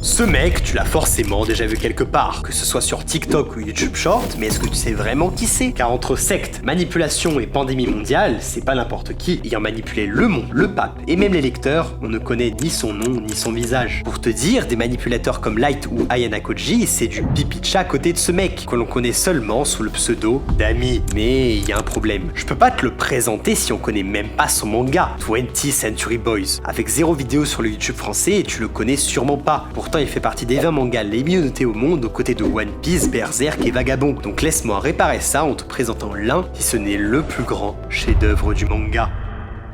Ce mec, tu l'as forcément déjà vu quelque part, que ce soit sur TikTok ou YouTube Short, mais est-ce que tu sais vraiment qui c'est? Car entre secte, manipulation et pandémie mondiale, c'est pas n'importe qui ayant manipulé le monde, le pape et même les lecteurs, on ne connaît ni son nom ni son visage. Pour te dire, des manipulateurs comme Light ou Ayana Koji, c'est du pipi de chat à côté de ce mec, que l'on connaît seulement sous le pseudo d'Ami. Mais il y a un problème, je peux pas te le présenter si on connaît même pas son manga, 20th Century Boys, avec 0 vidéo sur le YouTube français et tu le connais sûrement pas. Pourtant il fait partie des 20 mangas les mieux notés au monde aux côtés de One Piece, Berserk et Vagabond. Donc laisse-moi réparer ça en te présentant l'un, si ce n'est le plus grand chef-d'œuvre du manga.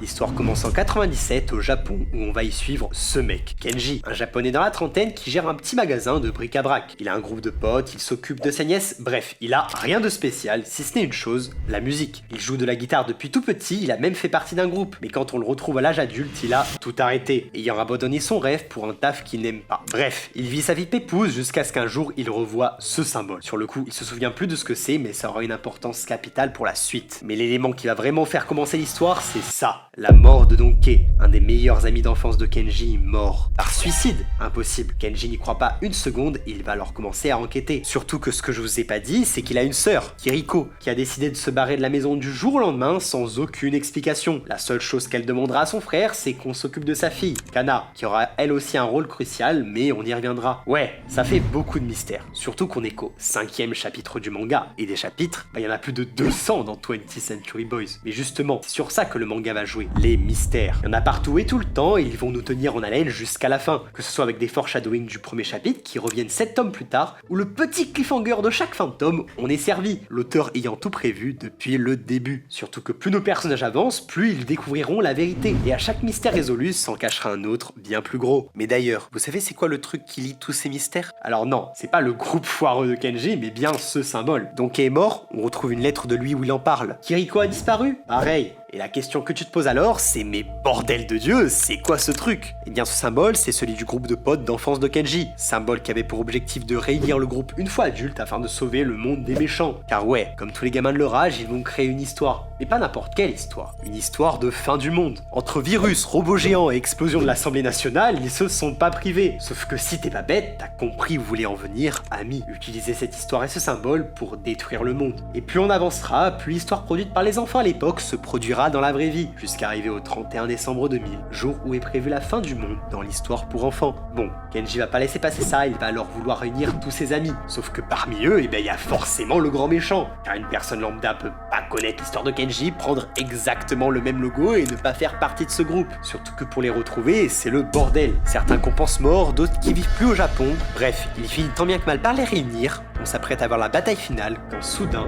L'histoire commence en 97 au Japon où on va y suivre ce mec, Kenji, un japonais dans la trentaine qui gère un petit magasin de bric-à-brac. Il a un groupe de potes, il s'occupe de sa nièce, bref, il a rien de spécial si ce n'est une chose, la musique. Il joue de la guitare depuis tout petit, il a même fait partie d'un groupe, mais quand on le retrouve à l'âge adulte, il a tout arrêté, ayant abandonné son rêve pour un taf qu'il n'aime pas. Bref, il vit sa vie pépouse jusqu'à ce qu'un jour il revoit ce symbole. Sur le coup, il se souvient plus de ce que c'est, mais ça aura une importance capitale pour la suite. Mais l'élément qui va vraiment faire commencer l'histoire, c'est ça. La mort de Donkey, un des meilleurs amis d'enfance de Kenji, mort par suicide. Impossible, Kenji n'y croit pas une seconde et il va alors commencer à enquêter. Surtout que ce que je vous ai pas dit, c'est qu'il a une sœur, Kiriko, qui a décidé de se barrer de la maison du jour au lendemain sans aucune explication. La seule chose qu'elle demandera à son frère, c'est qu'on s'occupe de sa fille, Kana, qui aura elle aussi un rôle crucial, mais on y reviendra. Ouais, ça fait beaucoup de mystères, surtout qu'on est qu'au 5e chapitre du manga, et des chapitres, il y en a plus de 200 dans 20th Century Boys. Mais justement, c'est sur ça que le manga va jouer. Les mystères. Il y en a partout et tout le temps et ils vont nous tenir en haleine jusqu'à la fin. Que ce soit avec des foreshadowing du premier chapitre qui reviennent 7 tomes plus tard ou le petit cliffhanger de chaque fin de tome, on est servi. L'auteur ayant tout prévu depuis le début. Surtout que plus nos personnages avancent, plus ils découvriront la vérité. Et à chaque mystère résolu s'en cachera un autre bien plus gros. Mais d'ailleurs, vous savez c'est quoi le truc qui lie tous ces mystères? Alors non, c'est pas le groupe foireux de Kenji, mais bien ce symbole. Donkey est mort, on retrouve une lettre de lui où il en parle. Kiriko a disparu? Pareil. Et la question que tu te poses alors, c'est mais bordel de Dieu, c'est quoi ce truc? Eh bien ce symbole, c'est celui du groupe de potes d'enfance de Kenji. Symbole qui avait pour objectif de réunir le groupe une fois adulte afin de sauver le monde des méchants. Car ouais, comme tous les gamins de leur âge, ils vont créer une histoire. Mais pas n'importe quelle histoire. Une histoire de fin du monde. Entre virus, robots géants et explosion de l'Assemblée nationale, ils se sont pas privés. Sauf que si t'es pas bête, t'as compris où voulait en venir, Ami. Utiliser cette histoire et ce symbole pour détruire le monde. Et plus on avancera, plus l'histoire produite par les enfants à l'époque se produira dans la vraie vie, jusqu'à arriver au 31 décembre 2000, jour où est prévue la fin du monde dans l'histoire pour enfants. Bon, Kenji va pas laisser passer ça, il va alors vouloir réunir tous ses amis, sauf que parmi eux, il y a forcément le grand méchant, car une personne lambda peut pas connaître l'histoire de Kenji, prendre exactement le même logo et ne pas faire partie de ce groupe. Surtout que pour les retrouver, c'est le bordel. Certains qu'on pense morts, d'autres qui vivent plus au Japon. Bref, il finit tant bien que mal par les réunir, on s'apprête à voir la bataille finale, quand soudain...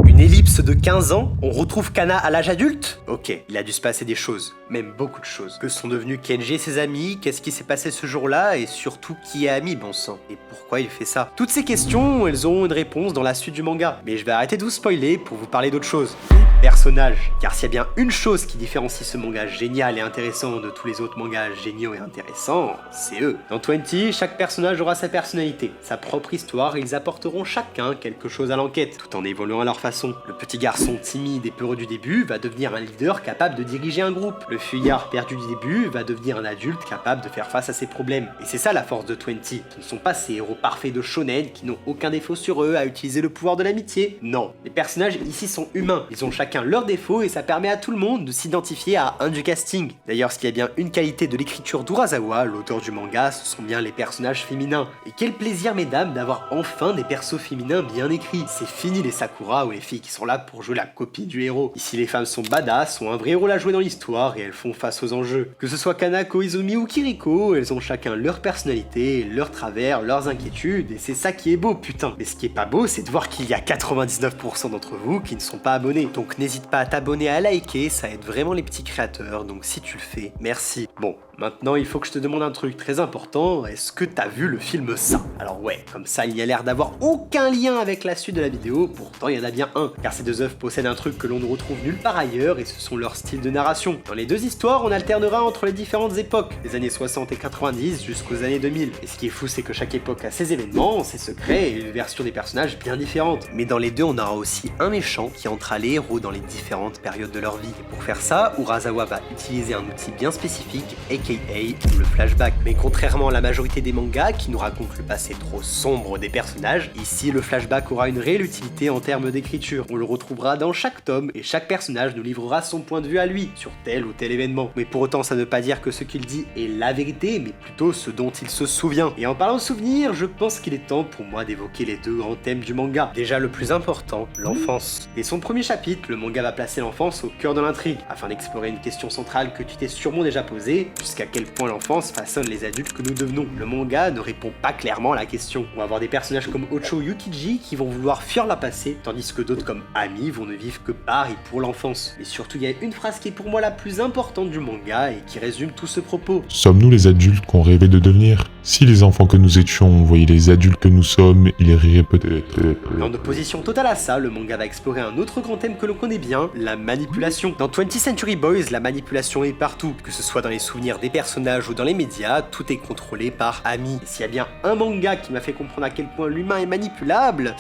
Une ellipse de 15 ans, on retrouve Kana à l'âge adulte? Ok, il a dû se passer des choses, même beaucoup de choses. Que sont devenus Kenji et ses amis? Qu'est-ce qui s'est passé ce jour-là? Et surtout, qui est Ami, bon sang? Et pourquoi il fait ça? Toutes ces questions, elles auront une réponse dans la suite du manga. Mais je vais arrêter de vous spoiler pour vous parler d'autre chose. Personnages. Car s'il y a bien une chose qui différencie ce manga génial et intéressant de tous les autres mangas géniaux et intéressants, c'est eux. Dans 20, chaque personnage aura sa personnalité, sa propre histoire et ils apporteront chacun quelque chose à l'enquête, tout en évoluant à leur façon. Le petit garçon timide et peureux du début va devenir un leader capable de diriger un groupe. Le fuyard perdu du début va devenir un adulte capable de faire face à ses problèmes. Et c'est ça la force de 20. Ce ne sont pas ces héros parfaits de shonen qui n'ont aucun défaut sur eux à utiliser le pouvoir de l'amitié. Non, les personnages ici sont humains. Ils ont chacun leurs défauts et ça permet à tout le monde de s'identifier à un du casting. D'ailleurs, s'il y a bien une qualité de l'écriture d'Urasawa, l'auteur du manga, ce sont bien les personnages féminins. Et quel plaisir, mesdames, d'avoir enfin des persos féminins bien écrits. C'est fini les Sakura ou les filles qui sont là pour jouer la copie du héros. Ici, les femmes sont badass, ont un vrai rôle à jouer dans l'histoire et elles font face aux enjeux. Que ce soit Kana, Koizumi ou Kiriko, elles ont chacun leur personnalité, leurs travers, leurs inquiétudes et c'est ça qui est beau, putain. Mais ce qui est pas beau, c'est de voir qu'il y a 99% d'entre vous qui ne sont pas abonnés. Donc n'hésite pas à t'abonner, à liker, ça aide vraiment les petits créateurs, donc si tu le fais, merci. Bon, maintenant il faut que je te demande un truc très important, est-ce que t'as vu le film Ça? Alors ouais, comme ça il y a l'air d'avoir aucun lien avec la suite de la vidéo, pourtant il y en a bien un, car ces deux œuvres possèdent un truc que l'on ne retrouve nulle part ailleurs et ce sont leurs styles de narration. Dans les deux histoires, on alternera entre les différentes époques, des années 60 et 90 jusqu'aux années 2000. Et ce qui est fou, c'est que chaque époque a ses événements, ses secrets et une version des personnages bien différentes. Mais dans les deux, on aura aussi un méchant qui entrera les héros dans les différentes périodes de leur vie. Et pour faire ça, Urasawa va utiliser un outil bien spécifique, aka aka le flashback. Mais contrairement à la majorité des mangas qui nous racontent le passé trop sombre des personnages, ici le flashback aura une réelle utilité en termes d'écriture. On le retrouvera dans chaque tome et chaque personnage nous livrera son point de vue à lui sur tel ou tel événement. Mais pour autant ça ne veut pas dire que ce qu'il dit est la vérité, mais plutôt ce dont il se souvient. Et en parlant de souvenirs, je pense qu'il est temps pour moi d'évoquer les deux grands thèmes du manga. Déjà le plus important, l'enfance. Dès son premier chapitre, le manga va placer l'enfance au cœur de l'intrigue, afin d'explorer une question centrale que tu t'es sûrement déjà posée, jusqu'à quel point l'enfance façonne les adultes que nous devenons. Le manga ne répond pas clairement à la question. On va avoir des personnages comme Ocho Yukiji qui vont vouloir fuir leur passé, tandis que d'autres comme Ami vont ne vivre que par et pour l'enfance. Et surtout, il y a une phrase qui est pour moi la plus importante du manga et qui résume tout ce propos. Sommes-nous les adultes qu'on rêvait de devenir? Si les enfants que nous étions voyaient les adultes que nous sommes, ils riraient peut-être. Et en opposition totale à ça, le manga va explorer un autre grand thème que l'on connaît bien, la manipulation. Dans 20th Century Boys, la manipulation est partout. Que ce soit dans les souvenirs des personnages ou dans les médias, tout est contrôlé par Ami. Et s'il y a bien un manga qui m'a fait comprendre à quel point l'humain est manipulable,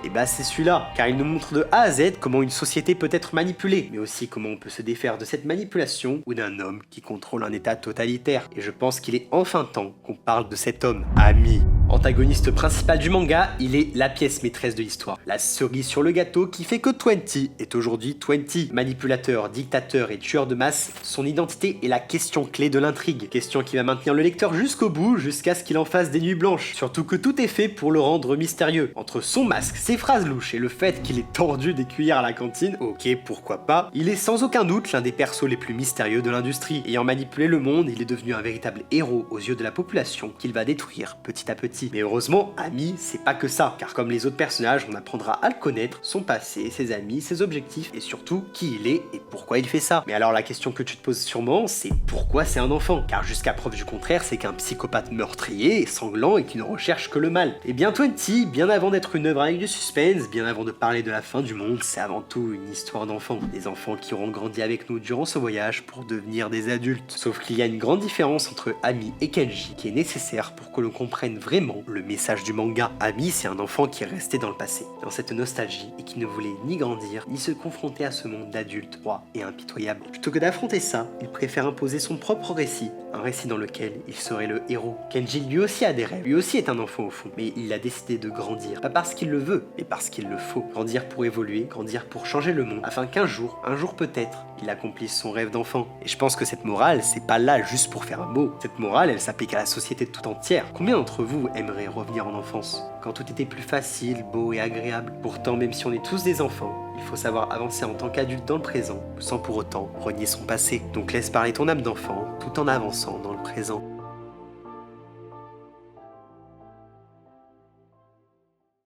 et bah c'est celui-là. Car il nous montre de A à Z comment une société peut être manipulée, mais aussi comment on peut se défaire de cette manipulation ou d'un homme qui contrôle un état totalitaire. Et je pense qu'il est enfin temps qu'on parle de cet homme, Ami. Antagoniste principal du manga, il est la pièce maîtresse de l'histoire. La cerise sur le gâteau qui fait que 20 est aujourd'hui 20. Manipulateur, dictateur et tueur de masse, son identité est la question clé de l'intrigue. Question qui va maintenir le lecteur jusqu'au bout, jusqu'à ce qu'il en fasse des nuits blanches. Surtout que tout est fait pour le rendre mystérieux. Entre son masque, ses phrases louches et le fait qu'il ait tordu des cuillères à la cantine, ok pourquoi pas, il est sans aucun doute l'un des persos les plus mystérieux de l'industrie. Ayant manipulé le monde, il est devenu un véritable héros aux yeux de la population qu'il va détruire petit à petit. Mais heureusement, Ami, c'est pas que ça, car comme les autres personnages, on apprendra à le connaître, son passé, ses amis, ses objectifs, et surtout qui il est et pourquoi il fait ça. Mais alors la question que tu te poses sûrement, c'est pourquoi c'est un enfant? Car jusqu'à preuve du contraire, c'est qu'un psychopathe meurtrier, sanglant et qui ne recherche que le mal. Et bien 20, bien avant d'être une œuvre avec du suspense, bien avant de parler de la fin du monde, c'est avant tout une histoire d'enfants. Des enfants qui auront grandi avec nous durant ce voyage pour devenir des adultes. Sauf qu'il y a une grande différence entre Ami et Kenji qui est nécessaire pour que l'on comprenne vraiment le message du manga. Ami, c'est un enfant qui est resté dans le passé, dans cette nostalgie, et qui ne voulait ni grandir, ni se confronter à ce monde d'adultes froid et impitoyable. Plutôt que d'affronter ça, il préfère imposer son propre récit, un récit dans lequel il serait le héros. Kenji lui aussi a des rêves, lui aussi est un enfant au fond, mais il a décidé de grandir, pas parce qu'il le veut, mais parce qu'il le faut. Grandir pour évoluer, grandir pour changer le monde, afin qu'un jour peut-être, il accomplisse son rêve d'enfant. Et je pense que cette morale, c'est pas là juste pour faire un mot. Cette morale, elle s'applique à la société tout entière. Combien d'entre vous aimeraient revenir en enfance, quand tout était plus facile, beau et agréable? Pourtant, même si on est tous des enfants, il faut savoir avancer en tant qu'adulte dans le présent, sans pour autant renier son passé. Donc laisse parler ton âme d'enfant, tout en avançant dans le présent.